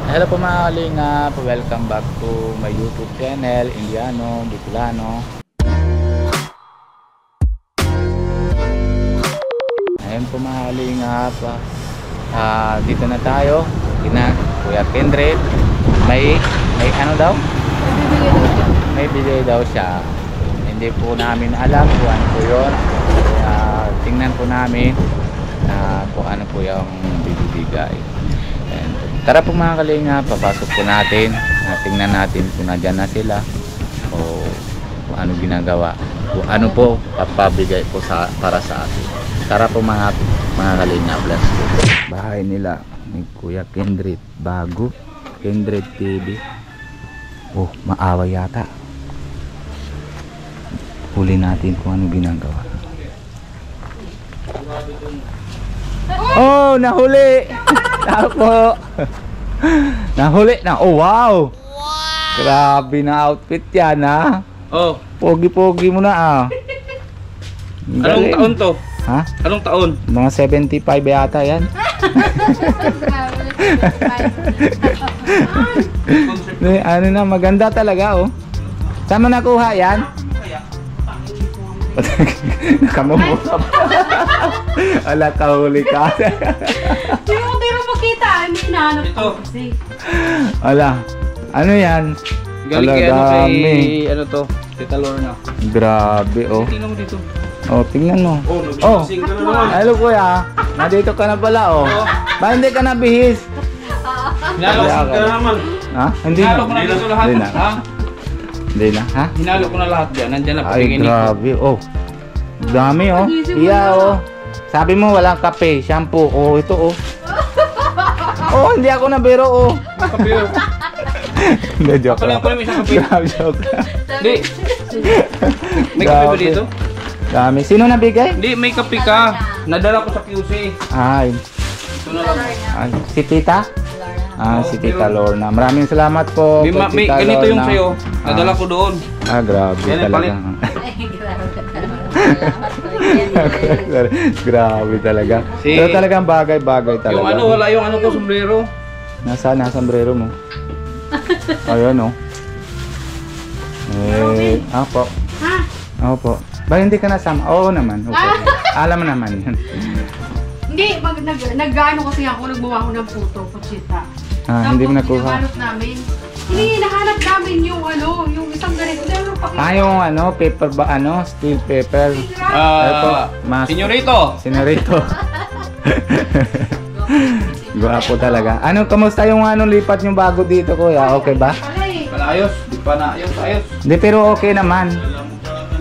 Hello po mga kalingap, welcome back to my YouTube channel, Indiano Bicolano. Ayun po mga kalingap, dito na tayo, kina Kuya Kendred. May ano daw? May bigay daw siya. Hindi po namin alam kung ano po yun. Tingnan po namin kung ano po yung bibigay. Tara po mga kalinga, papasok po natin. Tingnan natin kung nandyan na sila o kung ano ginagawa, kung ano po papabigay po para sa atin. Tara po mga kalinga, bless po. Bahay nila ni Kuya Kendred, bago Kendred TV. Oh, maawa yata. Huli natin kung ano ginagawa. Oh, nahuli. Tapo. Nahuli na. Oh, wow. Grabe na outfit yan, ha. Oh. Pogi-pogi mo na, Anong taon to? Ha? Anong taon? Mga 75 yata yan. Ano na, maganda talaga, oh. Saan mo nakuha yan? Nakamumura pa. Ala, kahuli ka. Hindi mo makita. Hindi hinahanap ko kasi. Ala, ano yan? Galing kay ano kay ano to? Tita Lorna. Grabe, oh. Tingnan mo dito. Oh, tingnan mo. Oh, nagsising ka na naman. Hello kuya. Nandito ka na pala, oh. Ba hindi ka nabihis? Hinalok ka na naman. Ha? Hindi na. Hinalo ko na dito lahat. Hindi na. Ha? Hindi na, ha? Hinalo ko na lahat dyan. Nandyan na Ay, pagiging nito. grabe, oh. Dami, oh. Iya, oh. Sabi mo walang kape, shampoo. Oh, ito, oh. Oh, hindi ako nabiro, oh. Kape yun. Hindi, joke lang. Pala may isang kape. Grabe, joke lang. Hindi. May kape ba dito? Dami. Sino nabigay? Hindi, may kape ka. Nadala ko sa QC. Ay, Ito na lang. si Tita? Si Tita Lorna. Maraming salamat po. May, po, may Tita ganito yung Lorna. sa'yo. Nadala ko doon. Grabe Yan, talaga. Grabe talaga. Pero talagang bagay-bagay talaga. Yung ano, wala yung ano ko, sombrero. Nasa sombrero mo? Ayun, oh. Apo. Ha? Opo. Ba hindi ka nasama? Oo naman. Okay. Alam mo naman yun. Hindi, nag-ano kasi ako, nagbuha ko ng puto, putsita. Hindi mo nakuha. Hinahanap namin. Hindi, nahanap namin yung ano, yung isang ganito. Yung ano, paper ba, ano, steel paper. Ito, mas. Senyorito. Senyorito. Guwapo talaga. Ano, kamusta yung ano, lipat yung bago dito, kuya? Okay ba? Ayos, di pa na ayos. Hindi, pero okay naman.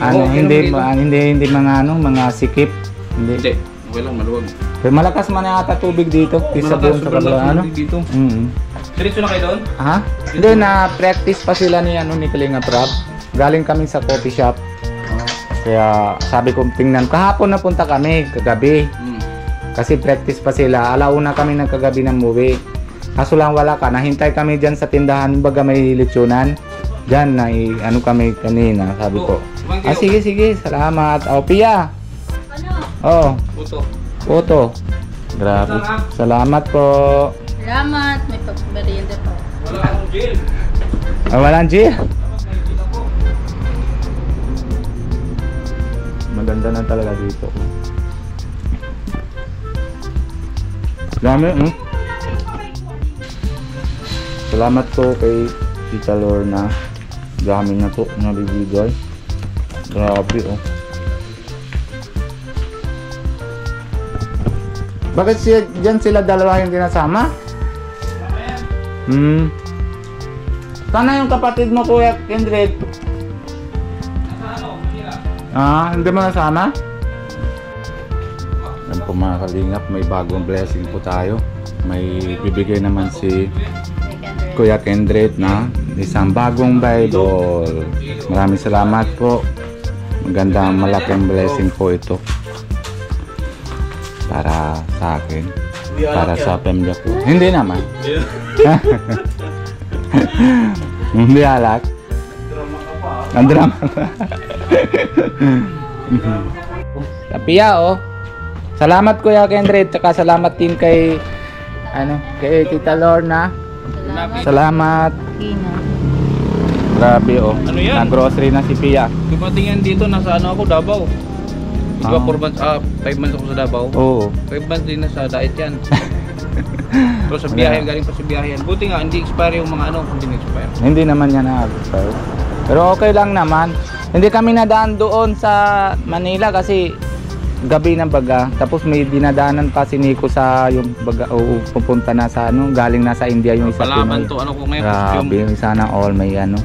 Ano, Okay hindi mga ano, mga sikip. Hindi. Hindi, okay lang, maluwag. Pero malakas man yata tubig dito. Kisa doon sa kabila, ano? Dito. Diretso na kayo doon? Ha? Hindi, na-practice pa sila ni Kalinga Prab. Galing kami sa coffee shop. Kaya sabi ko, tingnan. Kahapon napunta kami, kagabi. Kasi practice pa sila. Alauna kami ng kagabi ng movie. Kaso lang wala ka. Nahintay kami dyan sa tindahan. Baga may lechonan. Dyan, ano kami kanina. Sabi ko. Sige. Salamat. Pia. Ano? Puto. Puto. Grabe. Salamat po. Salamat, may pagmerienda po. Wala akong jail. Walang G? Maganda na talaga dito. Dami, Salamat po kay Tita Lorna. Dami na po nabibigay. Grabe, oh. Bakit dyan sila dalawa yung dinasama? Sana yung kapatid mo, Kuya Kendred? Hindi mo nasama? Yan po mga kalingap, may bagong blessing po tayo. May bibigay naman si Kuya Kendred na isang bagong Bible. Maraming salamat po. Magandang malaking blessing po ito. Para sa akin. Para sa pamilya ko. Hindi naman. Hindi alak. Ang drama pa. Kapia, oh. Salamat Kuya Kendred, tsaka salamat din kay kay Tita Lorna. Salamat. Kino. Grabe oh. Ano yan? Nag-grocery na si Pia. Dumating yan dito, nasa ano ako, Davao. Di ba Ah. 4 months, 5 months ako sa Davao. Oo. 5 months din na sa diet yan. Pero sa biyahe, galing pa sa biyahe yan. Buti nga, hindi expire yung mga ano, hindi expire. Hindi naman yan na-expire. Pero okay lang naman. Hindi kami nadaan doon sa Manila kasi gabi na baga. Tapos may dinadaanan pa si Nico sa yung baga o pupunta na sa ano, galing na sa India yung isa Palaban Pinoy. to, ano ko ngayon, Grabe, costume. sana all may ano.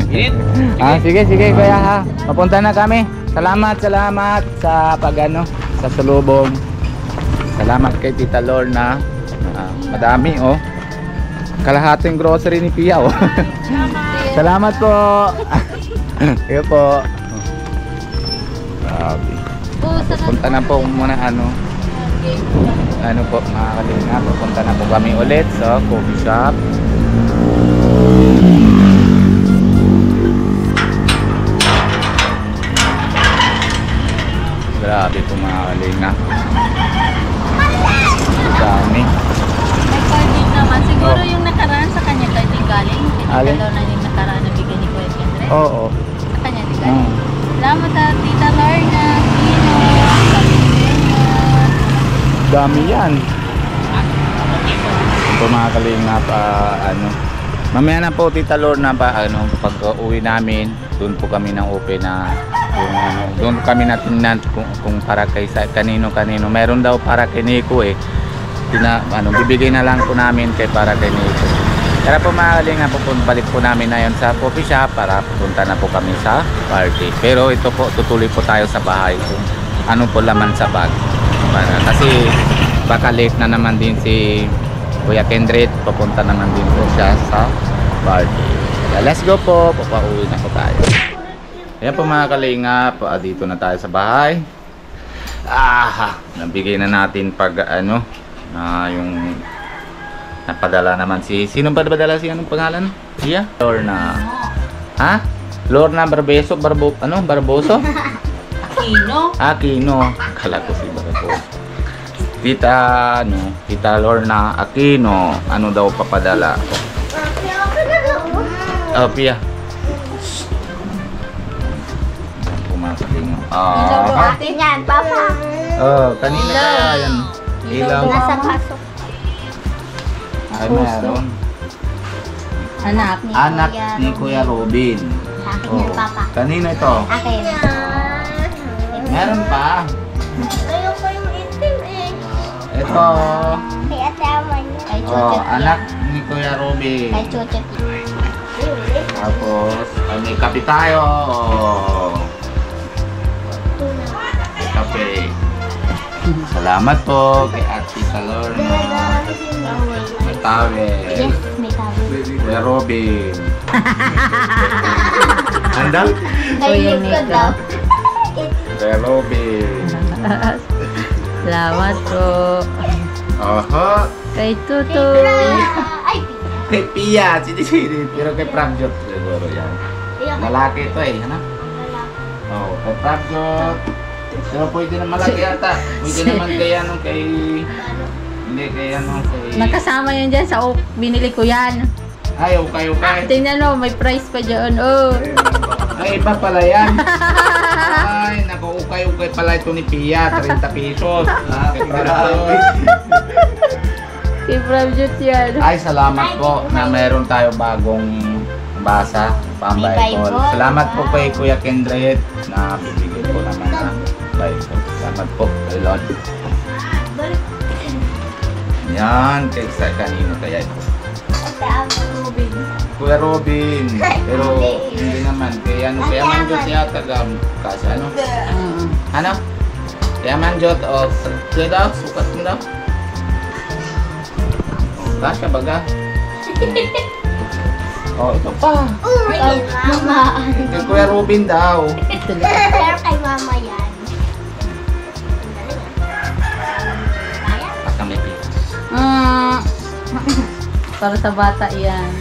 Init? Ah, sige kuya ha. Papunta na kami. Salamat sa pagano, sa salubong. Salamat kay Tita Lorna. Madami oh. Kalahating grocery ni Pia oh. Salamat po. Iyo po. Grabe. Punta na po muna ano po mga kalinga. Pupunta na po kami ulit sa coffee shop. Grabe po mga kalinga. Dami. May carding naman. Siguro yung nakaraan sa kanya carding galing. Alin? Pinagdalaw na yung nakaraan na bigyan ni Kuya Kendra. Oo. Sa kanya di galing. Salamat Tita Lorna. Kino. Dami yan. Ito mga kalingap, ano. Mamaya na po Tita Lorna pa pag uwi namin, doon po kami ng open na yung, doon kami natingnan kung para kay kanino. Meron daw para kay Nico eh. Bibigay na lang po namin para kay Nico. Kaya po mga kalingap, balik po namin na yun sa coffee shop para pupunta na po kami sa party. Pero ito po, tutuloy po tayo sa bahay kung ano po laman sa bag. Kasi baka late na naman din si Kuya Kendrick, papunta naman din po siya sa party. Kaya let's go po, papauwi na po tayo. Ayan po mga kalingap, dito na tayo sa bahay. Nabigay na natin pag yung napadala naman sino ba padala si anong pangalan? Siya? Lorna. Ha? Lorna Barbeso, Barboso? Kino. Aquino. Kala ko si Barboso. Tita Lorna Aquino. Ano daw papadala? Oh, Pia. Pumasing. Atin yan, Papa. Oh, kanina kaya yan. Ilaw. Nasa kaso. Ay, meron. Anak ni Kuya Robin. Akin Oh. yan, Papa. Kanina ito. Akin. Meron pa. Ayoko yung itim eh. Ito. Kay ate aman niya. Kay Oh, Chuchet yan. anak ni Kuya Robin. Kay Chuchet yan. Tapos, may kape tayo. Oh. May kape. Salamat po kay Ate Lorna. May towel. Yes, may tawag. Kuya Robin. Anda? Kay Nico daw. Kuya Robin. Salamat po. Oho. Kay Tuto. Ay, Kay Pia. Sini. Pero kay Prabjot siguro yan. Malaki ito eh. Ano? Oh, kay Prabjot. Pero pwede na malaki yata. Pwede naman kay hindi kay kay nakasama yan dyan sa binili ko yan. Ay, okay. Tingnan mo, may price pa dyan. Oh. Ay, iba pala yan. Ay, naku-ukay pala ito ni Pia. 30 pesos. Si Prabjot yan. Ay, salamat po na meron tayo bagong basa. Pang-Bible. Salamat po kay Kuya Kendrick na bibigay po naman ng Bible. Salamat po kay Lord. Yan, kay sa kanino kaya ito. Kuya Robin. Pero hindi naman. Kaya manjot yata kasi ano? Ano? Kaya manjot o kaya daw? Sukat mo daw? Kasya baga? Oh, ito pa. Kay Kuya Robin daw. Pero kay mama yan. Basta may pila. Para sa bata yan.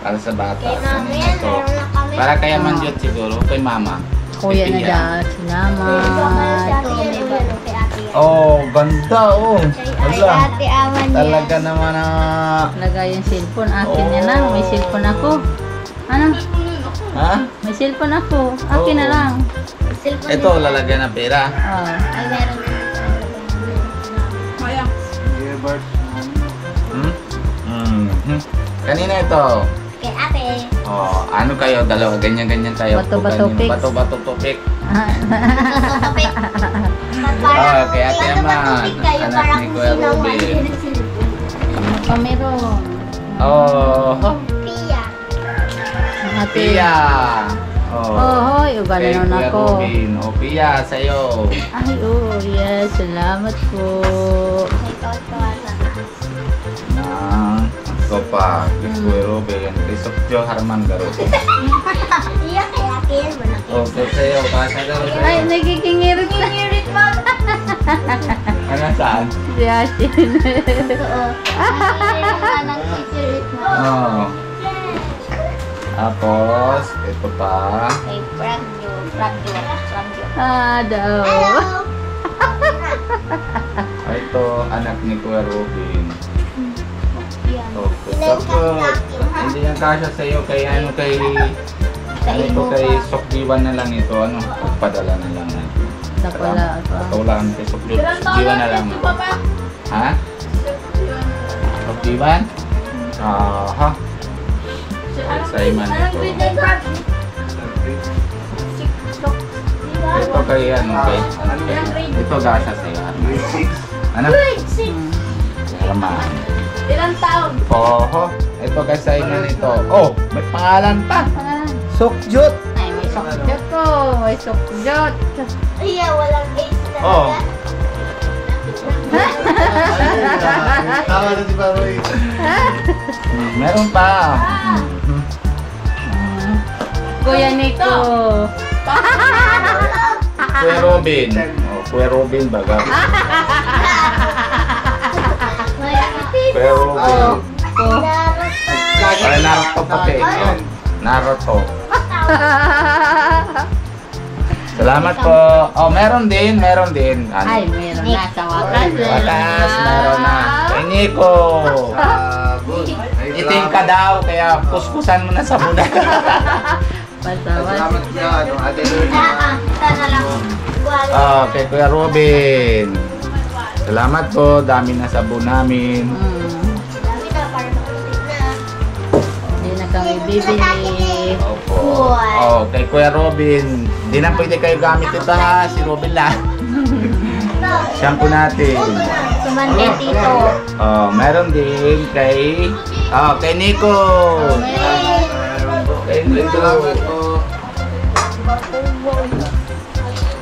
Para sa bata. Kay mama Ano yan, ito? meron na kami. Para kaya manjot siguro. Kay mama. Kuya Kay na Pia. dyan. Salamat. Kay ate yan. Oh, ganda oh. Ay, Wala. ate aman niya. Talaga naman Lagay yung cellphone. Akin Oo. na lang. May cellphone ako. Ano? Ha? May cellphone ako. Akin na Oo. lang. Cellphone Ito, niya. lalagyan ng pera. Oh. Ay, meron din. Kaya. Kanina ito. Kay ate. Oh, ano kayo? Dalawa, ganyan-ganyan kayo. Bato-bato Kanina, pics. Bato-bato tupik. Tupik. Oh, kay ate Ama. Tupik kayo, Anak parang ni kung Kuya sino ang Ruben. hindi nagsilipon. Ano pa meron? Oh, Pia. Ang ate. Pia. Oh, hoy. Uga na Kay naman Kuya ako. Ruben. Oh, Pia, sa'yo. Ay, oh, yes. Salamat po. May kawan-kawan sa Ito pa. Kay Kuya Ruben. Kay Sokjo Harman Garo. Iya, kay akin. Malaki. Oh, kay sa'yo. Kasa Garo Ay, sa'yo. nagikingirit na. Ano saan? Si Ashin. Oo. Ay, naman ang secret mo. Oh. Tapos, ito pa. Kay Fragyo. Fragyo. Ah, daw. Hello. Ito, anak ni Kuya Ruben. Yan. Oh, Sokjo. Hindi yan kasya sa'yo. Kay ano, kay... Ano ito, kay Sokjiwan na lang ito. Ano, padala na lang natin. Napala. Patulan kay Sokjiwan na lang. Ha? Sokjiwan? Aha. Sa iman ito. Ito kay ano, kay... Ito gasa sa'yo. Ano? Alaman. Ilang taon? Oho. Ito kay sa iman ito. Oh, may pangalan pa. Sokjut. Ay, may sokjot ko. May sokjot. Iya, walang age talaga. Oh. Tama na si Paroy. Meron pa. Kuya Nico. Kuya Robin. Oh, Kuya Robin baga. Kuya Robin. Ay, Naruto pati. Oh, Naruto. Salamat po. Oh, meron din. Ano? Ay, meron na sa wakas. Wakas, meron na. Kay Nico. Good. Itim ka daw, kaya puspusan mo na sa muna. Pasawas. Salamat siya, ano, Ate Lorna. Sana lang. Oh, kay Kuya Robin. Salamat po. Dami na sabon namin. Dami na, para makulit na. Hindi na kami bibili. Opo. Oh, kay Kuya Robin. Hindi na pwede kayo gamit ito ha. Si Robin lang. Shampoo natin. Sumandi dito. Oh, meron din kay... Oh, kay Nico. Kay Nico. Salamat po.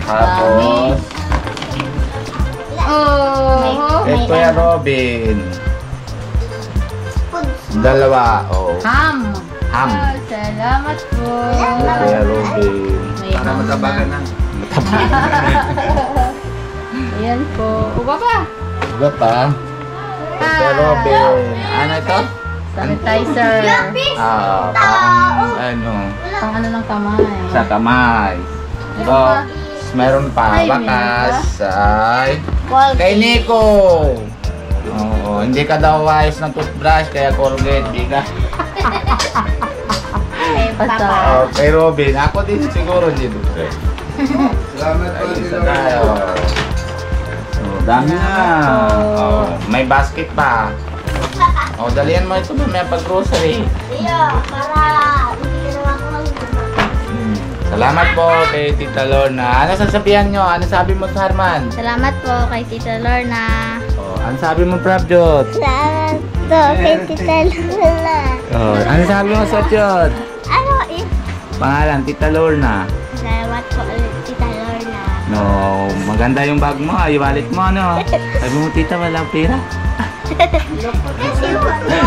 Tapos, Oh. kay Kuya Robin. Dalawa. Oh. Ham. Ham. Oh, salamat po. Kay Kuya Robin. May Para ham matabagan na. Ayan po. Uba pa. Iba pa. Kay Kuya Robin. Ano ito? Sanitizer. Pang ano, Pang ano ng kamay. sa kamay. So, meron pa. Ay, Wakas. Ay. Kay Nico. Oo, hindi ka daw ayos ng toothbrush, kaya Colgate, biga. Pasawas. Oh, kay Robin. Ako din siguro dito. Salamat po, Ay, Ate isa Lorna. tayo. Oh, dami na. Oh, may basket pa. Oh, dalihan mo ito mamaya pag grocery. Iya, para hindi ka naman ako Salamat po kay Tita Lorna. Ano sasabihan nyo? Ano sabi mo sa Harman? Salamat po kay Tita Lorna. Oh, ano sabi mo, Prabjot? Salamat po kay Tita Lorna. Oh, ano sabi mo sa Jot? Ano eh? Pangalan, Tita Lorna. Salamat po ulit, Tita Lorna. No, maganda yung bag mo, yung wallet mo, ano? Sabi mo, Tita, walang pera. Kasi wala.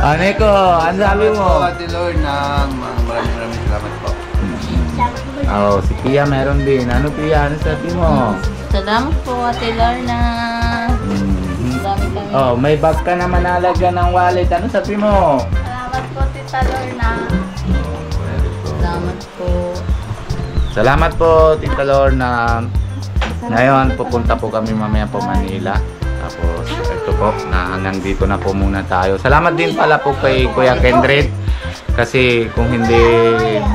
Oh, Nico, ano sabi Salamat po, mo? Ate Lorna. Maraming salamat po. Oh, si Pia meron din. Ano, Pia? Ano sabi mo? Salamat po, Ate Lorna. Mhm. Dami kami. Oh, may bag ka naman nalagyan ng wallet. Ano sabi mo? Salamat po, Tita Lorna. Salamat po. Salamat po, Tita Lorna. Ngayon, pupunta po kami mamaya po Manila. Tapos, ito po, na hanggang dito na po muna tayo. Salamat din pala po kay Kuya Kendred. Kasi kung hindi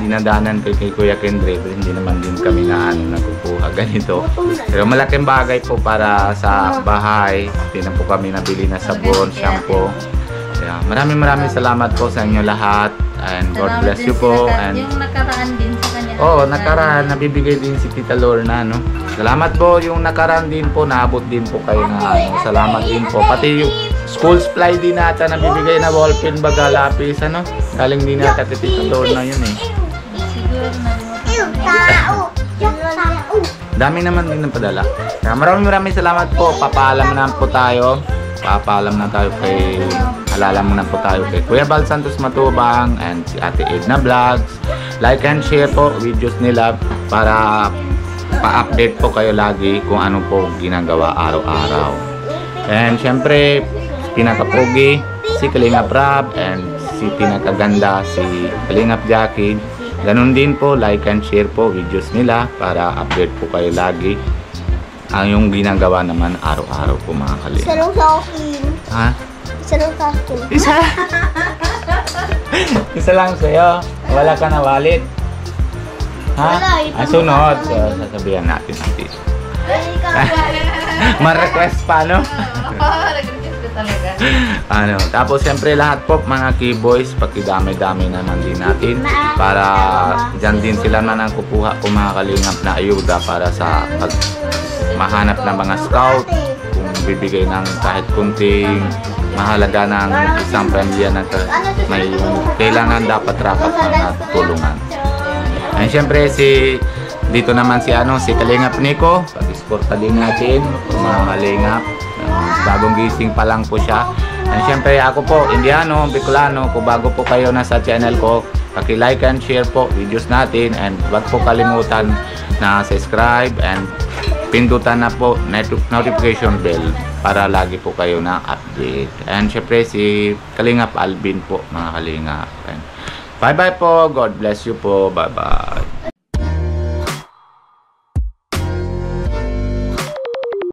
dinadanan kay Kuya Kendred, hindi naman din kami na nakukuha ganito. Pero malaking bagay po para sa bahay. Hindi na po kami nabili na sabon, shampoo. Kaya maraming salamat po sa inyo lahat. And God bless you po. And Yung nakaraan din sa kanya. nakaraan, nabibigay din si Tita Lorna, no? Salamat po, yung nakaraan din po, naabot din po kayo na, salamat din po. Pati yung school supply din nata, nabibigay na ballpen, baga, lapis, ano? Galing din nata kay Tita Lorna yun, eh. Siguro Dami naman din ng padala. Kaya maraming salamat po, papaalam na po tayo. Papaalam na tayo kay, halala muna po tayo kay Kuya Bal Santos Matubang and si Ate Edna Vlogs. Like and share po videos nila para pa-update po kayo lagi kung ano po ginagawa araw-araw. And syempre, pinaka-pogi, si Kalingap Rab, and si pinakaganda, si Kalingap Jackie. Ganun din po, like and share po videos nila para update po kayo lagi. Ang yung ginagawa naman araw-araw po mga Kalingap. Isa lang sa akin. Ha? Isa lang sa akin. Isa? Isa lang sa'yo. Wala ka na wallet. Ha? Wala, ito Sunod. So, sasabihan natin natin. Ma-request pa, no? Nag-request ko talaga. Ano, tapos siyempre lahat po mga keyboys, pakidami-dami naman din natin para dyan din sila na nagkukuha po mga Kalingap na ayuda para sa pag mahanap ng mga scout, kung bibigay ng kahit kunting mahalaga ng isang pamilya na may kailangan dapat rapat na tulungan. And syempre dito naman si Kalingap Nico, pag-escorta din natin mga Kalingap. Bagong gising pa lang po siya. And syempre ako po, Indiano, Bicolano, kung bago po kayo na sa channel ko, paki-like and share po videos natin, and wag po kalimutan na subscribe and pindutan na po notification bell para lagi po kayo na update. And syempre si Kalingap Alvin po mga Kalingap. Bye bye po, God bless you po, bye bye.